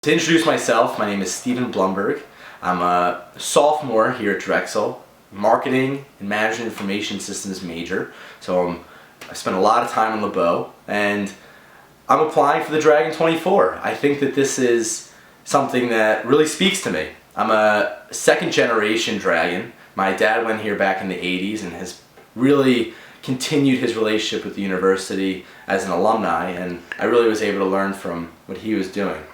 To introduce myself, my name is Stephen Blumberg. I'm a sophomore here at Drexel, marketing and management information systems major. So I spent a lot of time on LeBeau, and I'm applying for the Dragon 24. I think that this is something that really speaks to me. I'm a second generation Dragon. My dad went here back in the 80s and has really continued his relationship with the university as an alumni, and I really was able to learn from what he was doing.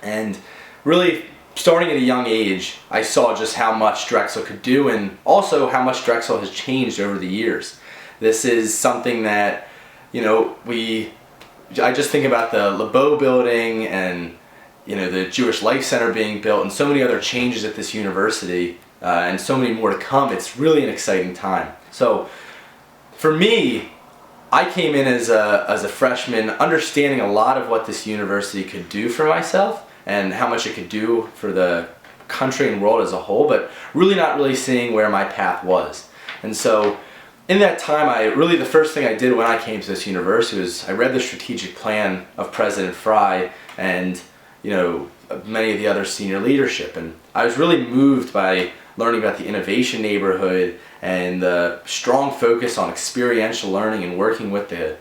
And really, starting at a young age, I saw just how much Drexel could do and also how much Drexel has changed over the years. This is something that, I just think about the LeBeau building and, the Jewish Life Center being built and so many other changes at this university and so many more to come. It's really an exciting time. So, for me, I came in as a freshman understanding a lot of what this university could do for myself and how much it could do for the country and world as a whole, but really not really seeing where my path was. And so in that time, the first thing I did when I came to this university was I read the strategic plan of President Fry and many of the other senior leadership, and I was really moved by learning about the innovation neighborhood and the strong focus on experiential learning and working with the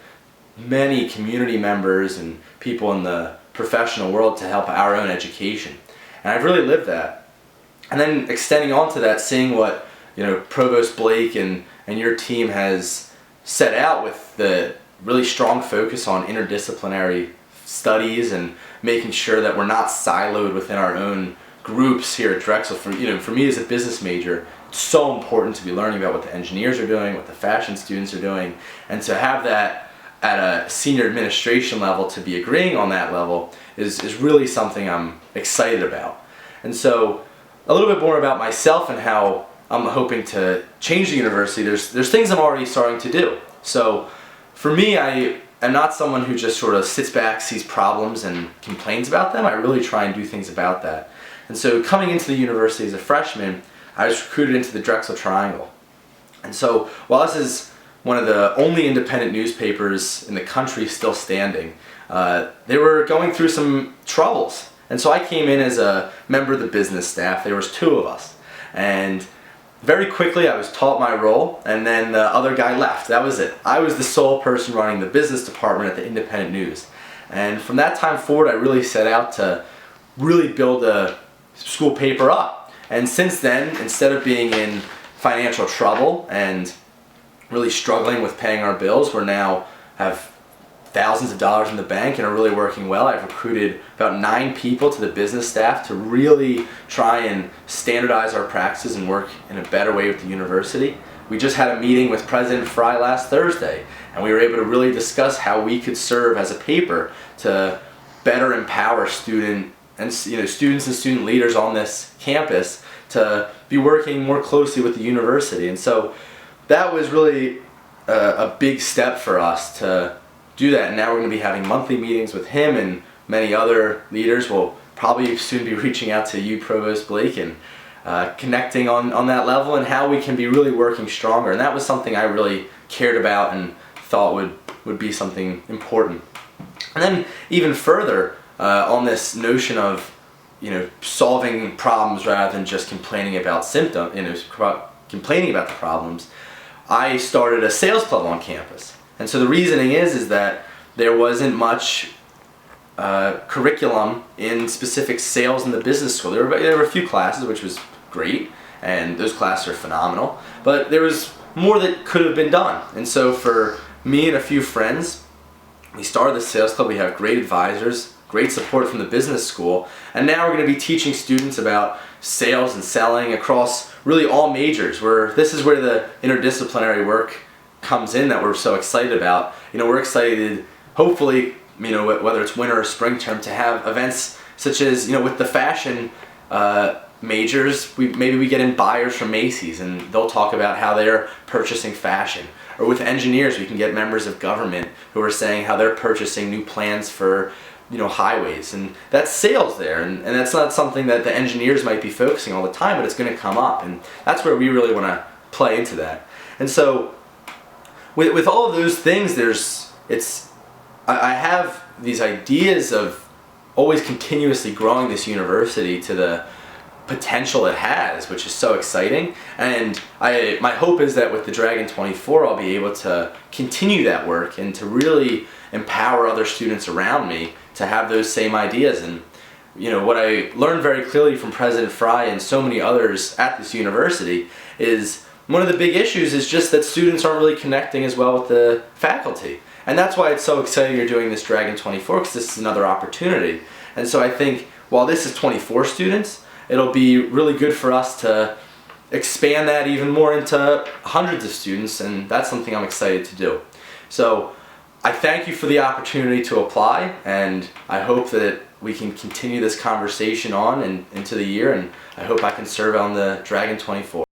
many community members and people in the professional world to help our own education. And I've really lived that. And then extending on to that, seeing what Provost Blake and your team has set out with the really strong focus on interdisciplinary studies and making sure that we're not siloed within our own groups here at Drexel. For me as a business major, it's so important to be learning about what the engineers are doing, what the fashion students are doing, and to have that at a senior administration level, to be agreeing on that level is really something I'm excited about. And so a little bit more about myself and how I'm hoping to change the university. There's things I'm already starting to do. So for me, I am not someone who just sort of sits back, sees problems and complains about them. I really try and do things about that. And so coming into the university as a freshman, I was recruited into the Drexel Triangle. And so while this is one of the only independent newspapers in the country still standing, they were going through some troubles. And so I came in as a member of the business staff. There was two of us. And very quickly I was taught my role, and then the other guy left. That was it. I was the sole person running the business department at the Independent News. And from that time forward, I really set out to really build a school paper up. And since then, instead of being in financial trouble and really struggling with paying our bills, we now have thousands of dollars in the bank and are really working well. I've recruited about 9 people to the business staff to really try and standardize our practices and work in a better way with the university. We just had a meeting with President Fry last Thursday, and we were able to really discuss how we could serve as a paper to better empower students and student leaders on this campus to be working more closely with the university. And so that was really a big step for us to do that. And now we're going to be having monthly meetings with him and many other leaders. We'll probably soon be reaching out to you, Provost Blake, and connecting on that level and how we can be really working stronger. And that was something I really cared about and thought would be something important. And then even further, on this notion of solving problems rather than just complaining about complaining about the problems, I started a sales club on campus. And so the reasoning is that there wasn't much curriculum in specific sales in the business school. There were a few classes, which was great, and those classes are phenomenal, but there was more that could have been done. And so for me and a few friends, we started the sales club. We have great advisors, great support from the business school, and now we're going to be teaching students about sales and selling across really all majors. This is where the interdisciplinary work comes in that we're so excited about. We're excited, hopefully, whether it's winter or spring term, to have events such as, with the fashion majors, maybe we get in buyers from Macy's and they'll talk about how they're purchasing fashion. Or with engineers, we can get members of government who are saying how they're purchasing new plans for highways, and that's sales there, and that's not something that the engineers might be focusing all the time, but it's going to come up, and that's where we really want to play into that. And so with all of those things, I have these ideas of always continuously growing this university to the potential it has, which is so exciting. And my hope is that with the Dragon 24, I'll be able to continue that work and to really empower other students around me to have those same ideas. And what I learned very clearly from President Fry and so many others at this university is one of the big issues is just that students aren't really connecting as well with the faculty. And that's why it's so exciting you're doing this Dragon 24, because this is another opportunity. And so I think while this is 24 students, it'll be really good for us to expand that even more into hundreds of students, and that's something I'm excited to do. So I thank you for the opportunity to apply, and I hope that we can continue this conversation on and into the year, and I hope I can serve on the Dragon 24.